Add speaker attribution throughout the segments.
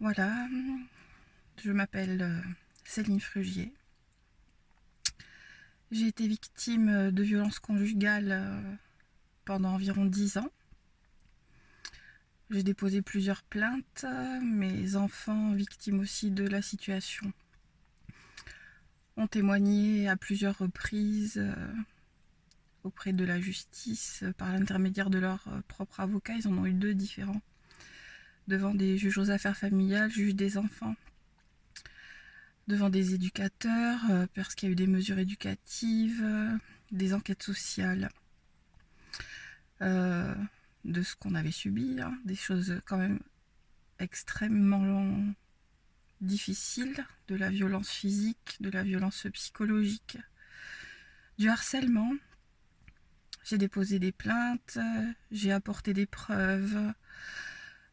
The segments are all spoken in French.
Speaker 1: Voilà, je m'appelle Céline Frugier. J'ai été victime de violences conjugales pendant environ 10 ans. J'ai déposé plusieurs plaintes. Mes enfants, victimes aussi de la situation, ont témoigné à plusieurs reprises auprès de la justice par l'intermédiaire de leur propre avocat. Ils en ont eu 2 différents, devant des juges aux affaires familiales, juges des enfants, devant des éducateurs, parce qu'il y a eu des mesures éducatives, des enquêtes sociales de ce qu'on avait subi, des choses quand même extrêmement difficiles, de la violence physique, de la violence psychologique, du harcèlement. J'ai déposé des plaintes, j'ai apporté des preuves.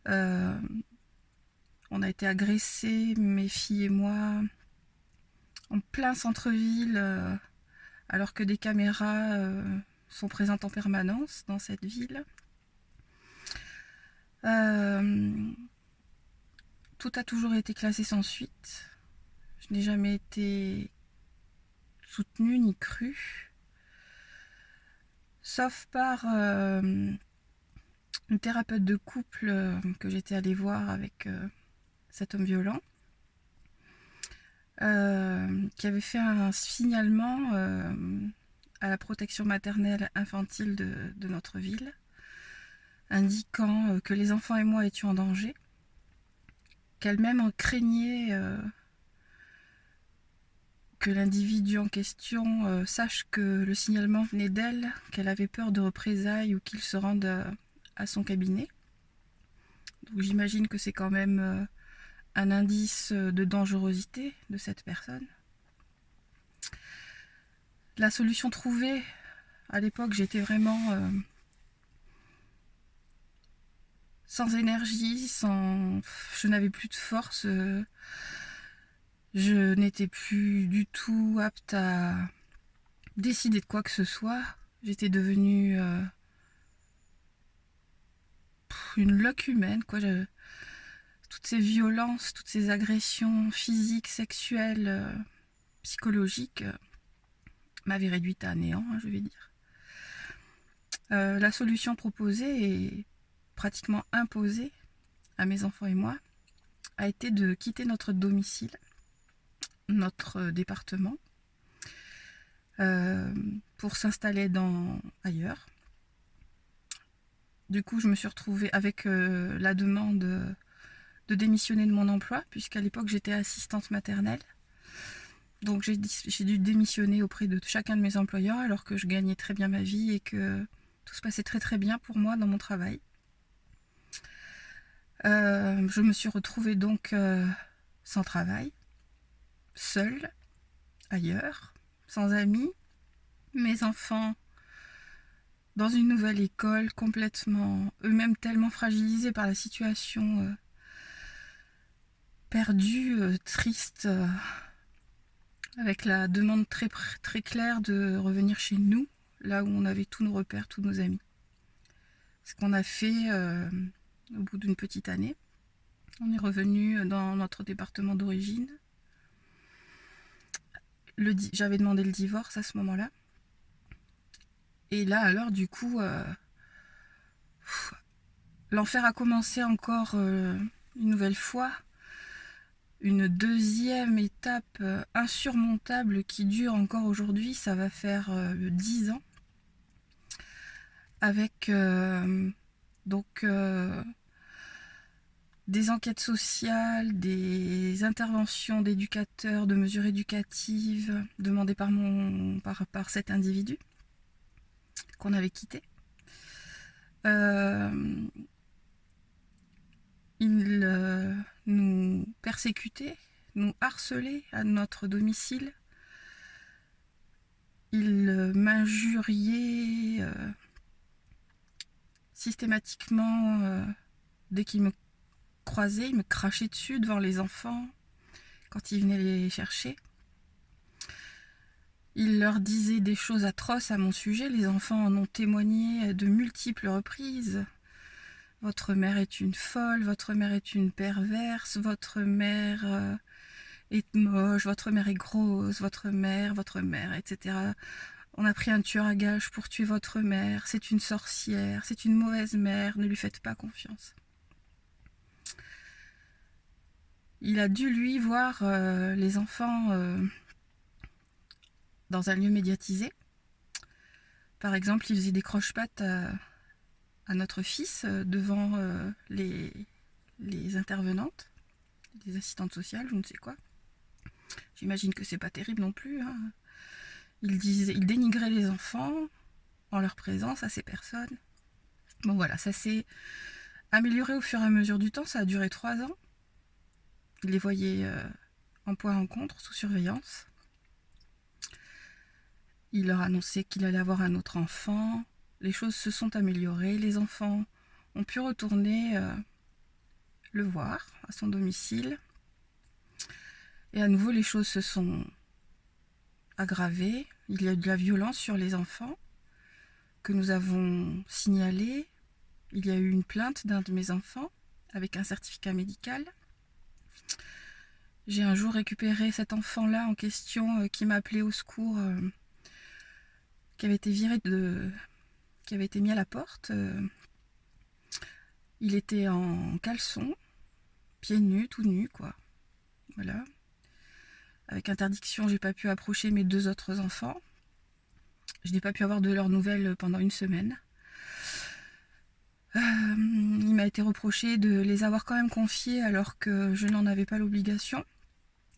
Speaker 1: On a été agressés, mes filles et moi, en plein centre-ville, alors que des caméras sont présentes en permanence dans cette ville. Tout a toujours été classé sans suite. Je n'ai jamais été soutenue ni crue, sauf par une thérapeute de couple que j'étais allée voir avec cet homme violent, qui avait fait un signalement à la protection maternelle infantile de notre ville, indiquant que les enfants et moi étions en danger, qu'elle-même en craignait que l'individu en question sache que le signalement venait d'elle, qu'elle avait peur de représailles ou qu'il se rende à son cabinet. Donc j'imagine que c'est quand même un indice de dangerosité de cette personne. La solution trouvée, à l'époque, j'étais vraiment sans énergie, je n'avais plus de force, je n'étais plus du tout apte à décider de quoi que ce soit. J'étais devenue une loque humaine, quoi. Toutes ces violences, toutes ces agressions physiques, sexuelles, psychologiques m'avaient réduite à néant, je vais dire. La solution proposée et pratiquement imposée à mes enfants et moi a été de quitter notre domicile, notre département, pour s'installer ailleurs. Du coup, je me suis retrouvée avec la demande de démissionner de mon emploi, puisqu'à l'époque j'étais assistante maternelle. Donc j'ai dû démissionner auprès de chacun de mes employeurs alors que je gagnais très bien ma vie et que tout se passait très très bien pour moi dans mon travail. Je me suis retrouvée donc sans travail, seule, ailleurs, sans amis, mes enfants dans une nouvelle école, complètement, eux-mêmes tellement fragilisés par la situation, perdus, tristes, avec la demande très, très claire de revenir chez nous, là où on avait tous nos repères, tous nos amis. Ce qu'on a fait au bout d'une petite année. On est revenu dans notre département d'origine. J'avais demandé le divorce à ce moment-là. Et là, alors, du coup, l'enfer a commencé encore une nouvelle fois. Une deuxième étape insurmontable qui dure encore aujourd'hui. Ça va faire 10 ans. Avec donc des enquêtes sociales, des interventions d'éducateurs, de mesures éducatives demandées par cet individu qu'on avait quitté. Il nous persécutait, nous harcelait à notre domicile. Il m'injuriait systématiquement dès qu'il me croisait, il me crachait dessus devant les enfants quand il venait les chercher. Il leur disait des choses atroces à mon sujet, les enfants en ont témoigné de multiples reprises. votre mère est une folle, votre mère est une perverse, votre mère est moche, votre mère est grosse, votre mère, etc. On a pris un tueur à gages pour tuer votre mère, c'est une sorcière, c'est une mauvaise mère, ne lui faites pas confiance. Il a dû, lui, voir les enfants dans un lieu médiatisé. Par exemple, il faisait des croche-pattes à notre fils devant les intervenantes, les assistantes sociales, je ne sais quoi. J'imagine que c'est pas terrible non plus. Hein. Il dénigrait les enfants en leur présence à ces personnes. Bon voilà, ça s'est amélioré au fur et à mesure du temps, ça a duré 3 ans. Il les voyait en point rencontre, sous surveillance. Il leur annonçait qu'il allait avoir un autre enfant. Les choses se sont améliorées. Les enfants ont pu retourner le voir à son domicile. Et à nouveau, les choses se sont aggravées. Il y a eu de la violence sur les enfants que nous avons signalée. Il y a eu une plainte d'un de mes enfants avec un certificat médical. J'ai un jour récupéré cet enfant-là en question qui m'a appelé au secours, qui avait été qui avait été mis à la porte. Il était en caleçon, pieds nus, tout nu, quoi. Voilà. Avec interdiction, j'ai pas pu approcher mes 2 autres enfants. Je n'ai pas pu avoir de leurs nouvelles pendant 1 semaine. Il m'a été reproché de les avoir quand même confiés alors que je n'en avais pas l'obligation.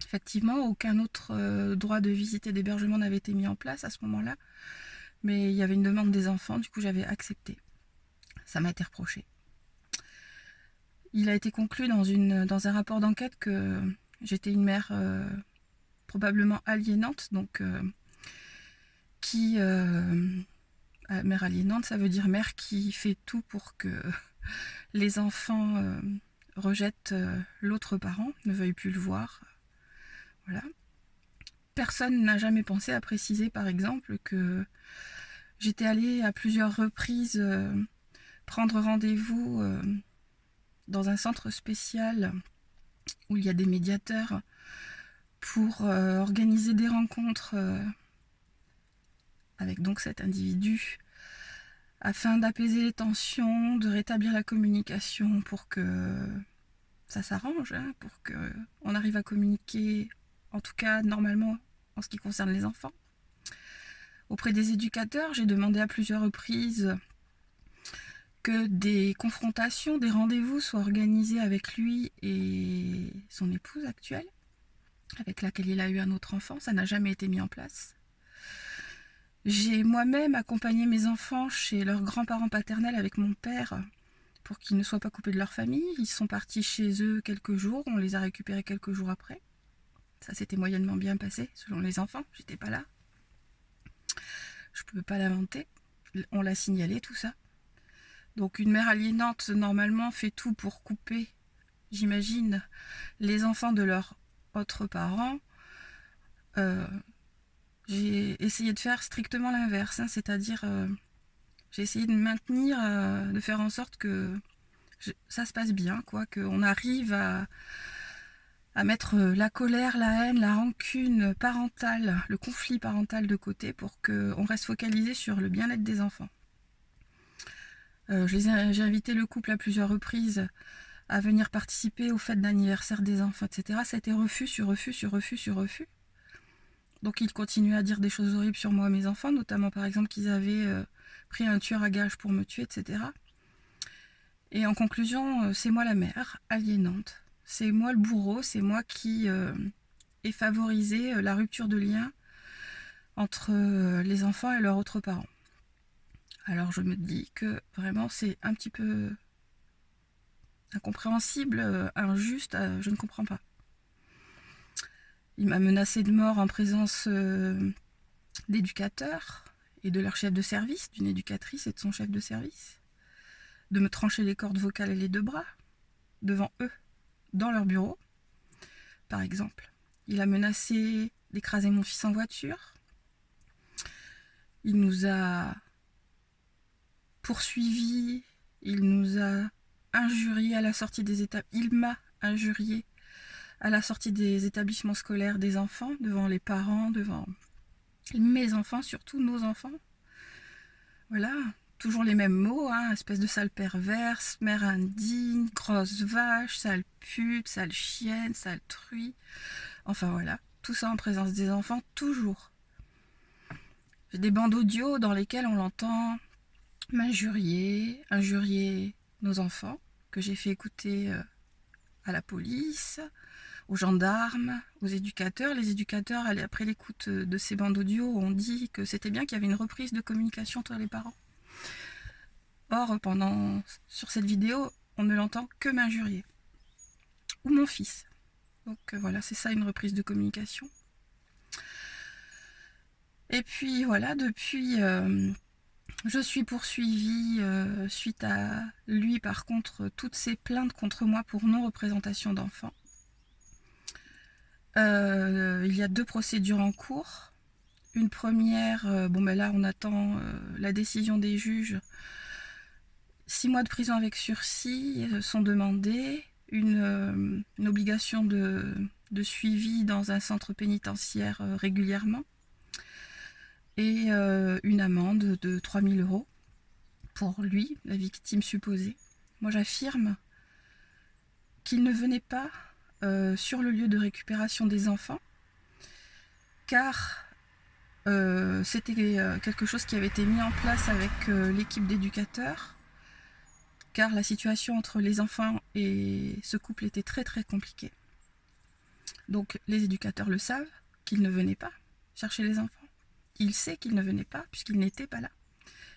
Speaker 1: Effectivement, aucun autre droit de visite et d'hébergement n'avait été mis en place à ce moment-là. Mais il y avait une demande des enfants, du coup j'avais accepté. Ça m'a été reproché. Il a été conclu dans un rapport d'enquête que j'étais une mère probablement aliénante, donc mère aliénante, ça veut dire mère qui fait tout pour que les enfants rejettent l'autre parent, ne veuillent plus le voir. Voilà. Personne n'a jamais pensé à préciser, par exemple, que j'étais allée à plusieurs reprises prendre rendez-vous dans un centre spécial où il y a des médiateurs pour organiser des rencontres avec donc cet individu afin d'apaiser les tensions, de rétablir la communication pour que ça s'arrange, hein, pour qu'on arrive à communiquer, en tout cas normalement en ce qui concerne les enfants. Auprès des éducateurs, j'ai demandé à plusieurs reprises que des confrontations, des rendez-vous soient organisés avec lui et son épouse actuelle, avec laquelle il a eu un autre enfant. Ça n'a jamais été mis en place. J'ai moi-même accompagné mes enfants chez leurs grands-parents paternels avec mon père pour qu'ils ne soient pas coupés de leur famille. Ils sont partis chez eux quelques jours, on les a récupérés quelques jours après. Ça s'était moyennement bien passé, selon les enfants, j'étais pas là. Je ne peux pas l'inventer. On l'a signalé, tout ça. Donc une mère aliénante, normalement, fait tout pour couper, j'imagine, les enfants de leurs autres parents. J'ai essayé de faire strictement l'inverse, hein, c'est-à-dire j'ai essayé de maintenir, de faire en sorte que ça se passe bien, quoi, qu'on arrive à mettre la colère, la haine, la rancune parentale, le conflit parental de côté pour qu'on reste focalisé sur le bien-être des enfants. J'ai invité le couple à plusieurs reprises à venir participer aux fêtes d'anniversaire des enfants, etc. Ça a été refus sur refus sur refus sur refus. Donc ils continuaient à dire des choses horribles sur moi et mes enfants, notamment par exemple qu'ils avaient pris un tueur à gages pour me tuer, etc. Et en conclusion, c'est moi la mère, aliénante. C'est moi le bourreau, c'est moi qui ai favorisé la rupture de lien entre les enfants et leurs autres parents. Alors je me dis que vraiment c'est un petit peu incompréhensible, injuste, je ne comprends pas. Il m'a menacé de mort en présence d'éducateurs et de leur chef de service, d'une éducatrice et de son chef de service, de me trancher les cordes vocales et les 2 bras, devant eux, dans leur bureau, par exemple. Il a menacé d'écraser mon fils en voiture. Il nous a poursuivis, il nous a injurié à la sortie des il m'a injurié à la sortie des établissements scolaires des enfants, devant les parents, devant mes enfants, surtout nos enfants. Voilà, toujours les mêmes mots, hein, espèce de sale perverse, mère indigne, grosse vache, sale pute, sale chienne, sale truie. Enfin voilà, tout ça en présence des enfants, toujours. J'ai des bandes audio dans lesquelles on l'entend m'injurier, injurier nos enfants, que j'ai fait écouter à la police, aux gendarmes, aux éducateurs. Les éducateurs, après l'écoute de ces bandes audio, ont dit que c'était bien qu'il y avait une reprise de communication entre les parents. Or, sur cette vidéo, on ne l'entend que m'injurier. Ou mon fils. Donc voilà, c'est ça une reprise de communication. Et puis voilà, depuis, je suis poursuivie suite à lui, par contre, toutes ces plaintes contre moi pour non-représentation d'enfants. Il y a 2 procédures en cours. Une première, là on attend la décision des juges. 6 mois de prison avec sursis sont demandés. Une obligation de suivi dans un centre pénitentiaire régulièrement. Et une amende de 3 000 € pour lui, la victime supposée. Moi j'affirme qu'il ne venait pas sur le lieu de récupération des enfants, car c'était quelque chose qui avait été mis en place avec l'équipe d'éducateurs, car la situation entre les enfants et ce couple était très très compliquée. Donc les éducateurs le savent, qu'il ne venait pas chercher les enfants. Il sait qu'il ne venait pas, puisqu'il n'était pas là.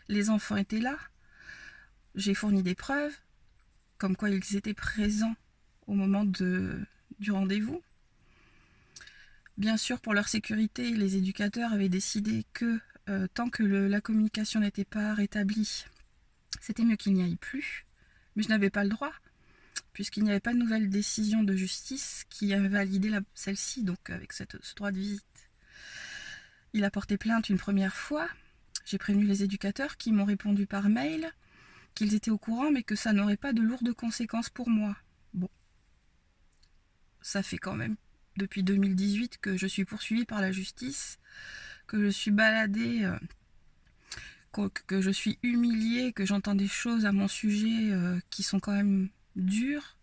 Speaker 1: Les enfants étaient là. J'ai fourni des preuves, comme quoi ils étaient présents au moment du rendez-vous. Bien sûr, pour leur sécurité, les éducateurs avaient décidé que tant que la communication n'était pas rétablie, c'était mieux qu'il n'y aille plus. Mais je n'avais pas le droit, puisqu'il n'y avait pas de nouvelle décision de justice qui invalidait celle-ci, donc avec ce droit de visite. Il a porté plainte une première fois. J'ai prévenu les éducateurs qui m'ont répondu par mail qu'ils étaient au courant, mais que ça n'aurait pas de lourdes conséquences pour moi. Bon, ça fait quand même depuis 2018 que je suis poursuivie par la justice, que je suis baladée, que je suis humiliée, que j'entends des choses à mon sujet qui sont quand même dures.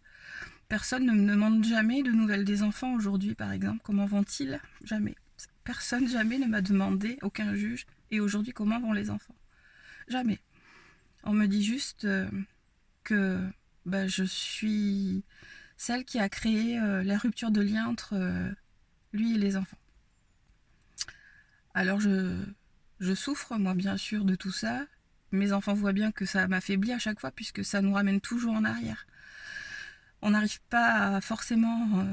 Speaker 1: Personne ne me demande jamais de nouvelles des enfants aujourd'hui, par exemple. Comment vont-ils? Jamais. Personne jamais ne m'a demandé, aucun juge, et aujourd'hui comment vont les enfants? Jamais. On me dit juste que je suis celle qui a créé la rupture de lien entre lui et les enfants. Alors je souffre, moi bien sûr, de tout ça. Mes enfants voient bien que ça m'affaiblit à chaque fois, puisque ça nous ramène toujours en arrière. On n'arrive pas à forcément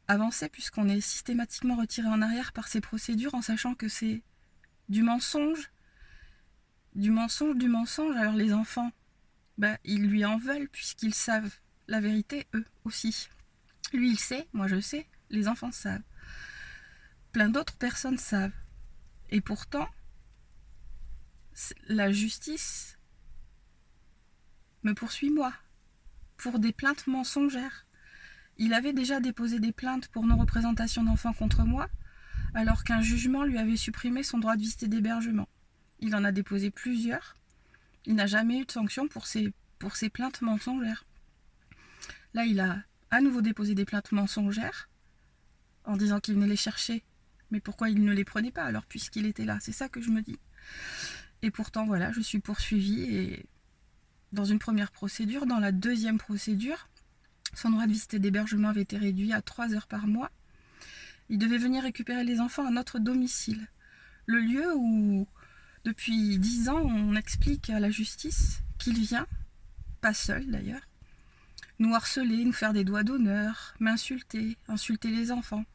Speaker 1: avancer, puisqu'on est systématiquement retiré en arrière par ces procédures, en sachant que c'est du mensonge. Alors les enfants, ils lui en veulent, puisqu'ils savent la vérité, eux aussi. Lui, il sait, moi je sais, les enfants savent. Plein d'autres personnes savent. Et pourtant, la justice me poursuit, moi, pour des plaintes mensongères. Il avait déjà déposé des plaintes pour non-représentation d'enfants contre moi, alors qu'un jugement lui avait supprimé son droit de visite et d'hébergement. Il en a déposé plusieurs. Il n'a jamais eu de sanction pour ces plaintes mensongères. Là, il a à nouveau déposé des plaintes mensongères en disant qu'il venait les chercher. Mais pourquoi il ne les prenait pas alors, puisqu'il était là? C'est ça que je me dis. Et pourtant, voilà, je suis poursuivie et dans une première procédure. Dans la deuxième procédure, son droit de visite et d'hébergement avait été réduit à 3 heures par mois. Il devait venir récupérer les enfants à notre domicile. Le lieu où, depuis 10 ans, on explique à la justice qu'il vient, pas seul d'ailleurs, nous harceler, nous faire des doigts d'honneur, m'insulter, insulter les enfants,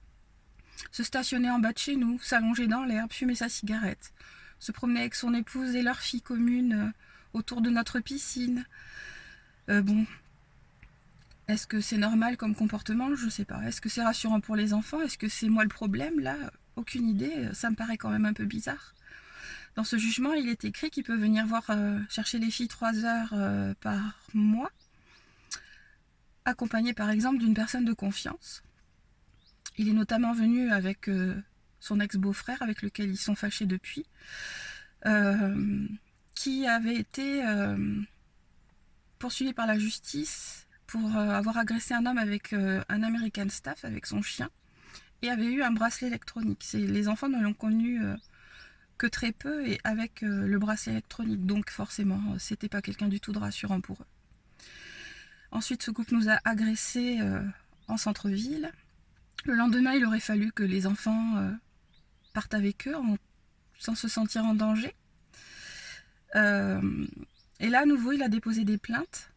Speaker 1: se stationner en bas de chez nous, s'allonger dans l'herbe, fumer sa cigarette, se promener avec son épouse et leur fille commune autour de notre piscine. Est-ce que c'est normal comme comportement? Je sais pas. Est-ce que c'est rassurant pour les enfants? Est-ce que c'est moi le problème là? Aucune idée, ça me paraît quand même un peu bizarre. Dans ce jugement, il est écrit qu'il peut venir chercher les filles 3 heures par mois. accompagné par exemple d'une personne de confiance. Il est notamment venu avec son ex-beau-frère, avec lequel ils sont fâchés depuis, qui avait été poursuivi par la justice pour avoir agressé un homme avec un American Staff, avec son chien, et avait eu un bracelet électronique. Les enfants ne l'ont connu que très peu et avec le bracelet électronique, donc forcément c'était pas quelqu'un du tout de rassurant pour eux. Ensuite, ce couple nous a agressés en centre-ville. Le lendemain, il aurait fallu que les enfants partent avec eux sans se sentir en danger. Et là, à nouveau, il a déposé des plaintes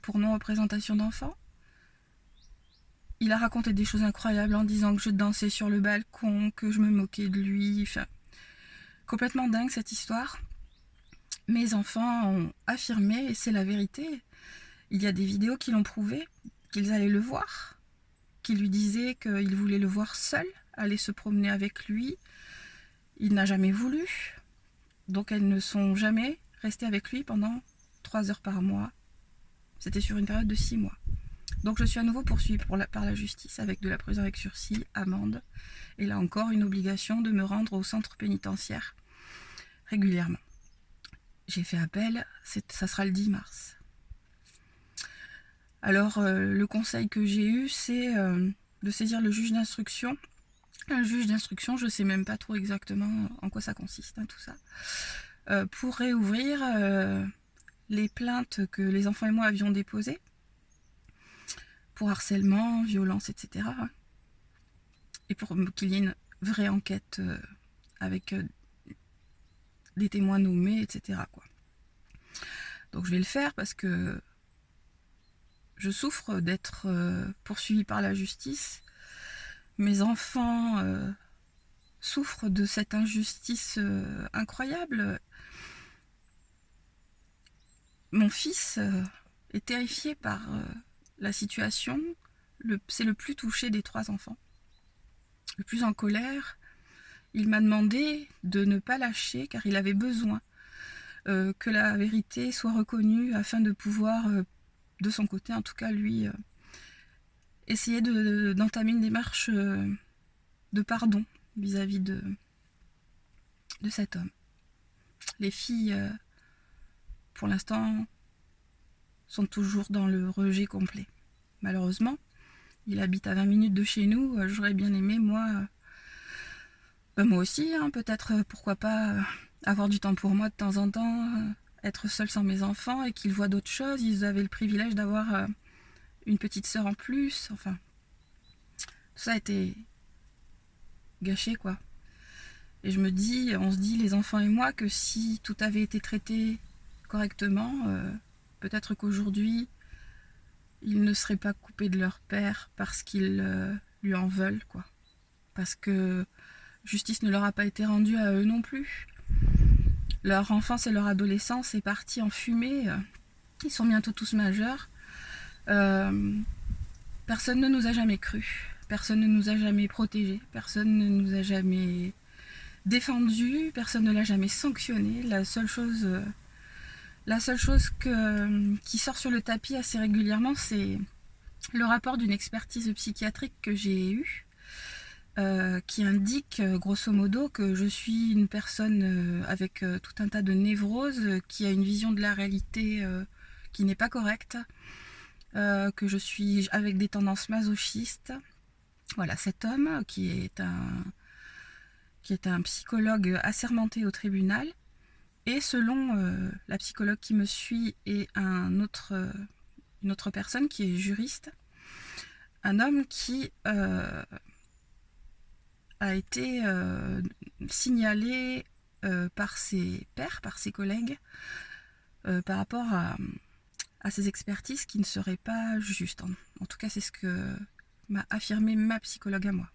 Speaker 1: pour non-représentation d'enfants. Il a raconté des choses incroyables en disant que je dansais sur le balcon, que je me moquais de lui. Enfin, complètement dingue cette histoire. Mes enfants ont affirmé, et c'est la vérité, il y a des vidéos qui l'ont prouvé, qu'ils allaient le voir, qu'ils lui disaient qu'ils voulaient le voir seul, aller se promener avec lui. Il n'a jamais voulu. Donc elles ne sont jamais restées avec lui pendant 3 heures par mois. C'était sur une période de 6 mois. Donc je suis à nouveau poursuivie par la justice avec de la prison avec sursis, amende, et là encore une obligation de me rendre au centre pénitentiaire régulièrement. J'ai fait appel, ça sera le 10 mars. Alors le conseil que j'ai eu, c'est de saisir le juge d'instruction. Un juge d'instruction, je ne sais même pas trop exactement en quoi ça consiste, tout ça, pour réouvrir les plaintes que les enfants et moi avions déposées pour harcèlement, violence, etc. Et pour qu'il y ait une vraie enquête avec des témoins nommés, etc. quoi. Donc je vais le faire parce que je souffre d'être poursuivie par la justice. Mes enfants souffrent de cette injustice incroyable. Mon fils est terrifié par la situation. C'est le plus touché des 3 enfants, le plus en colère. Il m'a demandé de ne pas lâcher car il avait besoin que la vérité soit reconnue afin de pouvoir, de son côté en tout cas, lui, essayer d'entamer une démarche de pardon vis-à-vis de cet homme. Les filles, pour l'instant, sont toujours dans le rejet complet. Malheureusement, il habite à 20 minutes de chez nous. J'aurais bien aimé, moi aussi, peut-être, pourquoi pas, avoir du temps pour moi de temps en temps, être seule sans mes enfants et qu'ils voient d'autres choses. Ils avaient le privilège d'avoir une petite sœur en plus. Enfin, tout ça a été gâché, quoi. Et on se dit, les enfants et moi, que si tout avait été traité correctement, peut-être qu'aujourd'hui, ils ne seraient pas coupés de leur père parce qu'ils lui en veulent, quoi. Parce que justice ne leur a pas été rendue à eux non plus. Leur enfance et leur adolescence est partie en fumée. Ils sont bientôt tous majeurs. Personne ne nous a jamais cru. Personne ne nous a jamais protégés. Personne ne nous a jamais défendus. Personne ne l'a jamais sanctionné. La seule chose qui sort sur le tapis assez régulièrement, c'est le rapport d'une expertise psychiatrique que j'ai eue, qui indique grosso modo que je suis une personne avec tout un tas de névroses, qui a une vision de la réalité qui n'est pas correcte, que je suis avec des tendances masochistes. Voilà, cet homme qui est un psychologue assermenté au tribunal, et selon la psychologue qui me suit et une autre personne qui est juriste, un homme qui a été signalé par ses pairs, par ses collègues, par rapport à ces expertises qui ne seraient pas justes. En tout cas, c'est ce que m'a affirmé ma psychologue à moi.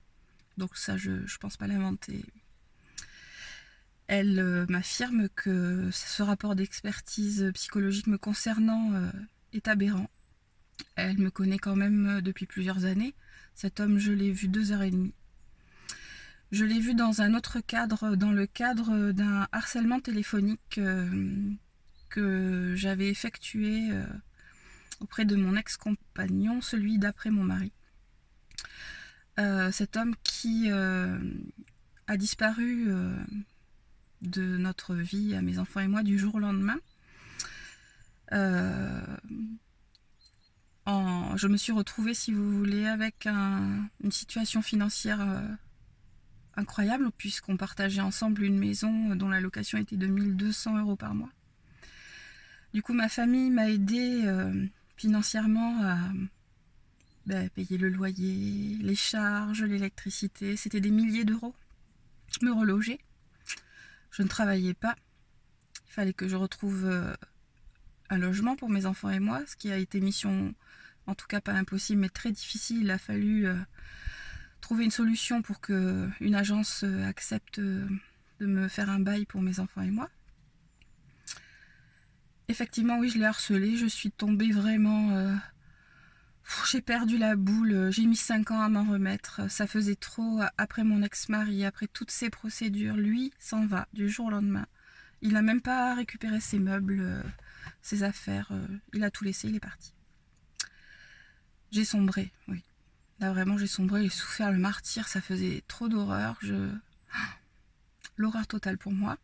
Speaker 1: Donc ça, je ne pense pas l'inventer. Elle m'affirme que ce rapport d'expertise psychologique me concernant est aberrant. Elle me connaît quand même depuis plusieurs années. Cet homme, je l'ai vu 2h30. Je l'ai vu dans un autre cadre, dans le cadre d'un harcèlement téléphonique que j'avais effectué auprès de mon ex-compagnon, celui d'après mon mari. Cet homme qui a disparu de notre vie, à mes enfants et moi, du jour au lendemain. Je me suis retrouvée, si vous voulez, avec une situation financière incroyable, puisqu'on partageait ensemble une maison dont la location était de 1 200 € par mois. Du coup, ma famille m'a aidée financièrement à payer le loyer, les charges, l'électricité. C'était des milliers d'euros. Me reloger. Je ne travaillais pas. Il fallait que je retrouve un logement pour mes enfants et moi, ce qui a été mission, en tout cas pas impossible, mais très difficile. Il a fallu trouver une solution pour qu'une agence accepte de me faire un bail pour mes enfants et moi. Effectivement, oui, je l'ai harcelé. Je suis tombée vraiment... j'ai perdu la boule. J'ai mis 5 ans à m'en remettre. Ça faisait trop. Après mon ex-mari, après toutes ces procédures, lui s'en va du jour au lendemain. Il n'a même pas récupéré ses meubles, ses affaires. Il a tout laissé, il est parti. J'ai sombré, oui. Là, vraiment, j'ai sombré. J'ai souffert le martyre. Ça faisait trop d'horreur. L'horreur totale pour moi.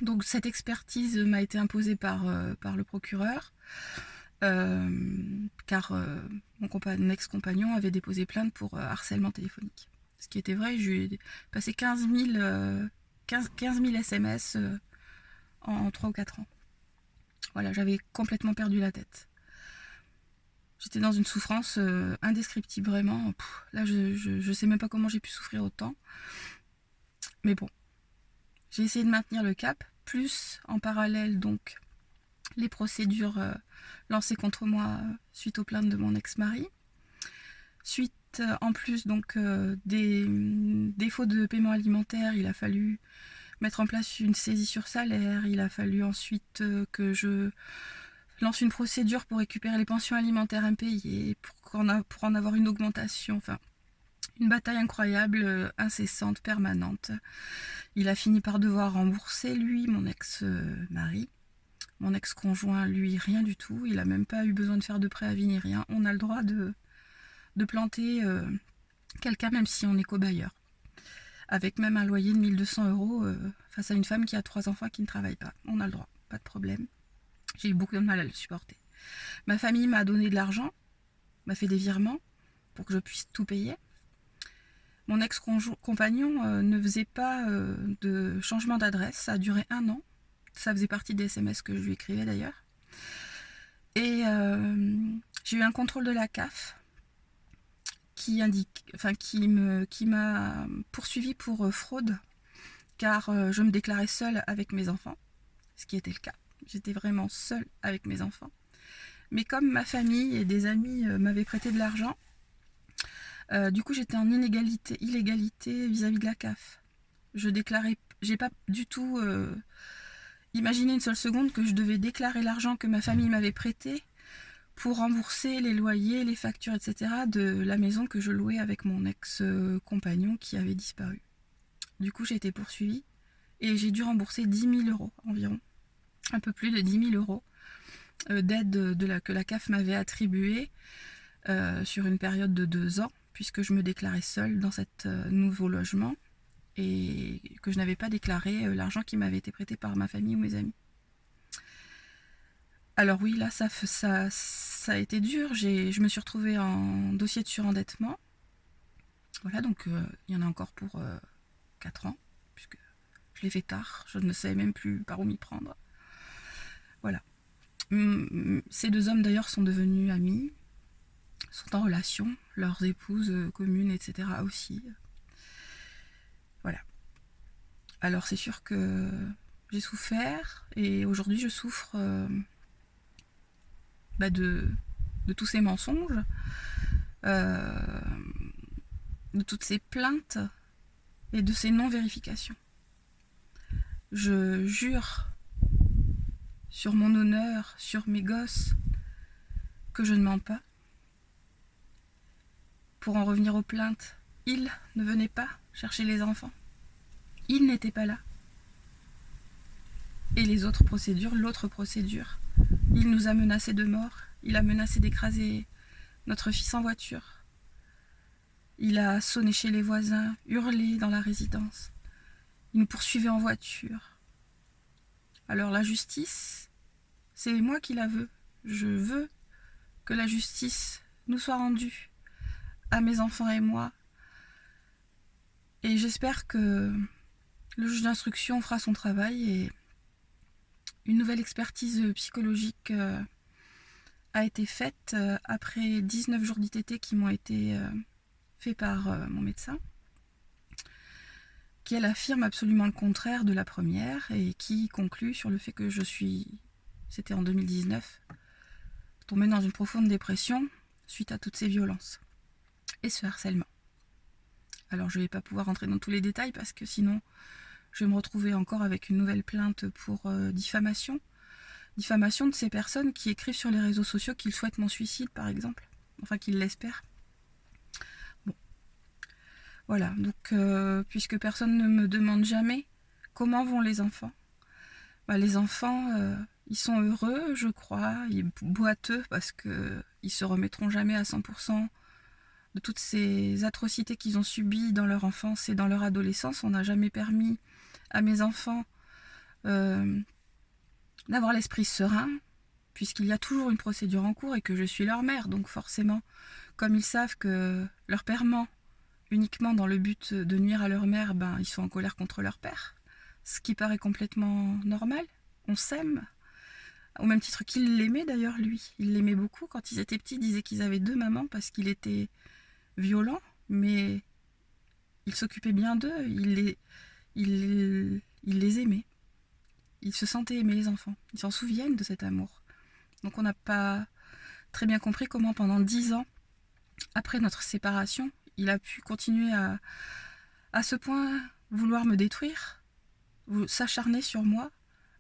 Speaker 1: Donc cette expertise m'a été imposée par le procureur, car mon ex-compagnon avait déposé plainte pour harcèlement téléphonique. Ce qui était vrai, j'ai passé 15 000 SMS en 3 ou 4 ans. Voilà, j'avais complètement perdu la tête. J'étais dans une souffrance indescriptible, vraiment. Là, je sais même pas comment j'ai pu souffrir autant. Mais bon. J'ai essayé de maintenir le cap, plus en parallèle donc les procédures lancées contre moi suite aux plaintes de mon ex-mari. Suite en plus donc des défauts de paiement alimentaire, il a fallu mettre en place une saisie sur salaire. Il a fallu ensuite que je lance une procédure pour récupérer les pensions alimentaires impayées, pour en avoir une augmentation. Enfin, une bataille incroyable, incessante, permanente. Il a fini par devoir rembourser, lui, mon ex-mari. Mon ex-conjoint, lui, rien du tout. Il n'a même pas eu besoin de faire de préavis ni rien. On a le droit de planter quelqu'un, même si on est cobailleur. Avec même un loyer de 1 200 € face à une femme qui a 3 enfants qui ne travaille pas. On a le droit, pas de problème. J'ai eu beaucoup de mal à le supporter. Ma famille m'a donné de l'argent, m'a fait des virements pour que je puisse tout payer. Mon ex-compagnon ne faisait pas de changement d'adresse. Ça a duré 1 an. Ça faisait partie des SMS que je lui écrivais d'ailleurs. Et j'ai eu un contrôle de la CAF qui m'a poursuivi pour fraude, car je me déclarais seule avec mes enfants, ce qui était le cas. J'étais vraiment seule avec mes enfants. Mais comme ma famille et des amis m'avaient prêté de l'argent, du coup j'étais en illégalité vis-à-vis de la CAF. J'ai pas du tout imaginé une seule seconde que je devais déclarer l'argent que ma famille m'avait prêté pour rembourser les loyers, les factures, etc. de la maison que je louais avec mon ex-compagnon qui avait disparu. Du coup j'ai été poursuivie et j'ai dû rembourser 10 000 € environ, un peu plus de 10 000 € d'aide que la CAF m'avait attribuée sur une période de 2 ans, puisque je me déclarais seule dans cet nouveau logement et que je n'avais pas déclaré l'argent qui m'avait été prêté par ma famille ou mes amis. Alors oui, là ça a été dur. Je me suis retrouvée en dossier de surendettement. Voilà, donc il y en a encore pour 4 ans, puisque je l'ai fait tard, je ne savais même plus par où m'y prendre. Voilà. Ces 2 hommes d'ailleurs sont devenus amis, sont en relation, leurs épouses communes, etc. aussi. Voilà. Alors c'est sûr que j'ai souffert et aujourd'hui je souffre de tous ces mensonges, de toutes ces plaintes et de ces non-vérifications. Je jure sur mon honneur, sur mes gosses, que je ne mens pas. Pour en revenir aux plaintes, il ne venait pas chercher les enfants. Il n'était pas là. Et les autres procédures, l'autre procédure, il nous a menacés de mort. Il a menacé d'écraser notre fils en voiture. Il a sonné chez les voisins, hurlé dans la résidence. Il nous poursuivait en voiture. Alors la justice, c'est moi qui la veux. Je veux que la justice nous soit rendue à mes enfants et moi. Et j'espère que le juge d'instruction fera son travail et une nouvelle expertise psychologique a été faite après 19 jours d'ITT qui m'ont été faits par mon médecin, qui elle affirme absolument le contraire de la première et qui conclut sur le fait que je suis, c'était en 2019, tombée dans une profonde dépression suite à toutes ces violences et ce harcèlement. Alors je ne vais pas pouvoir rentrer dans tous les détails parce que sinon je vais me retrouver encore avec une nouvelle plainte pour diffamation. Diffamation de ces personnes qui écrivent sur les réseaux sociaux qu'ils souhaitent mon suicide par exemple. Enfin qu'ils l'espèrent. Bon. Voilà, donc puisque personne ne me demande jamais comment vont les enfants. Bah, les enfants, ils sont heureux, je crois, ils boiteux parce qu'ils se remettront jamais à 100% de toutes ces atrocités qu'ils ont subies dans leur enfance et dans leur adolescence. On n'a jamais permis à mes enfants d'avoir l'esprit serein, puisqu'il y a toujours une procédure en cours et que je suis leur mère. Donc forcément, comme ils savent que leur père ment uniquement dans le but de nuire à leur mère, ben, ils sont en colère contre leur père. Ce qui paraît complètement normal. On s'aime. Au même titre qu'il l'aimait d'ailleurs, lui. Il l'aimait beaucoup. Quand ils étaient petits, ils disaient qu'ils avaient deux mamans parce qu'il était violent, mais il s'occupait bien d'eux. Il les aimait. Ils se sentaient aimer, les enfants. Ils s'en souviennent de cet amour. Donc on n'a pas très bien compris comment pendant 10 ans, après notre séparation, il a pu continuer à ce point vouloir me détruire, s'acharner sur moi,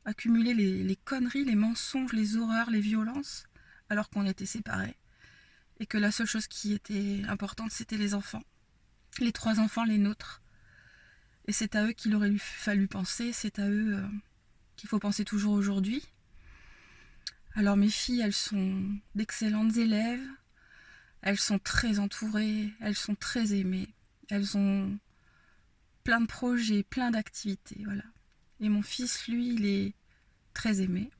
Speaker 1: accumuler les conneries, les mensonges, les horreurs, les violences, alors qu'on était séparés. Et que la seule chose qui était importante, c'était les enfants. Les 3 enfants, les nôtres. Et c'est à eux qu'il aurait fallu penser, c'est à eux qu'il faut penser toujours aujourd'hui. Alors mes filles, elles sont d'excellentes élèves, elles sont très entourées, elles sont très aimées, elles ont plein de projets, plein d'activités, voilà. Et mon fils, lui, il est très aimé.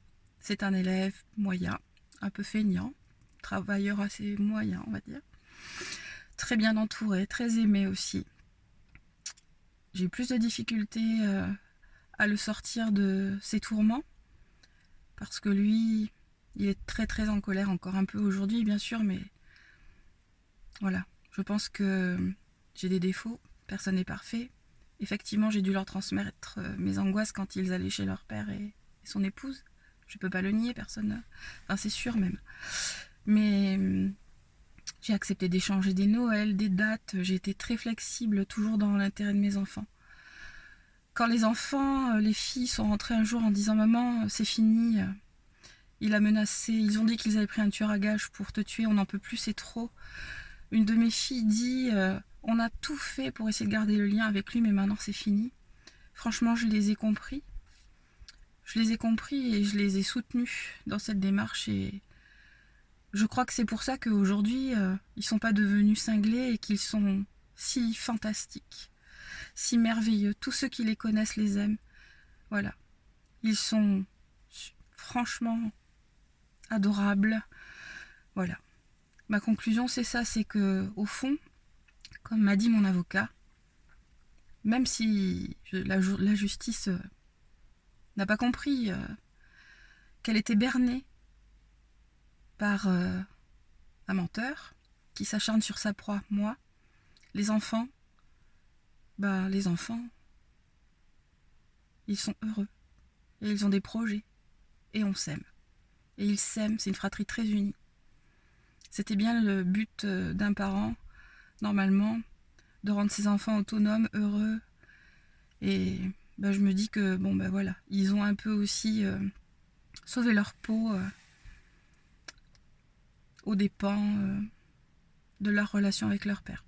Speaker 1: C'est un élève moyen, un peu feignant, travailleur assez moyen, on va dire. Très bien entouré, très aimé aussi. J'ai eu plus de difficultés à le sortir de ses tourments, parce que lui, il est très très en colère, encore un peu aujourd'hui bien sûr, mais voilà. Je pense que j'ai des défauts, personne n'est parfait. Effectivement, j'ai dû leur transmettre mes angoisses quand ils allaient chez leur père et son épouse. Je peux pas le nier, personne. Enfin, c'est sûr même. Mais j'ai accepté d'échanger des Noëls, des dates. J'ai été très flexible, toujours dans l'intérêt de mes enfants. Quand les enfants, les filles sont rentrées un jour en disant « Maman, c'est fini », il a menacé, ils ont dit qu'ils avaient pris un tueur à gages pour te tuer, on n'en peut plus, c'est trop. Une de mes filles dit on a tout fait pour essayer de garder le lien avec lui, mais maintenant c'est fini. Franchement, je les ai compris. Je les ai compris et je les ai soutenus dans cette démarche. Et je crois que c'est pour ça qu'aujourd'hui, ils ne sont pas devenus cinglés et qu'ils sont si fantastiques, si merveilleux. Tous ceux qui les connaissent les aiment. Voilà. Ils sont franchement adorables. Voilà. Ma conclusion, c'est ça, c'est que au fond, comme m'a dit mon avocat, même si la justice n'a pas compris qu'elle était bernée par un menteur qui s'acharne sur sa proie, moi, les enfants, ils sont heureux et ils ont des projets et on s'aime. Et ils s'aiment, c'est une fratrie très unie. C'était bien le but d'un parent, normalement, de rendre ses enfants autonomes, heureux. Et je me dis que, voilà, ils ont un peu aussi sauvé leur peau aux dépens de leur relation avec leur père.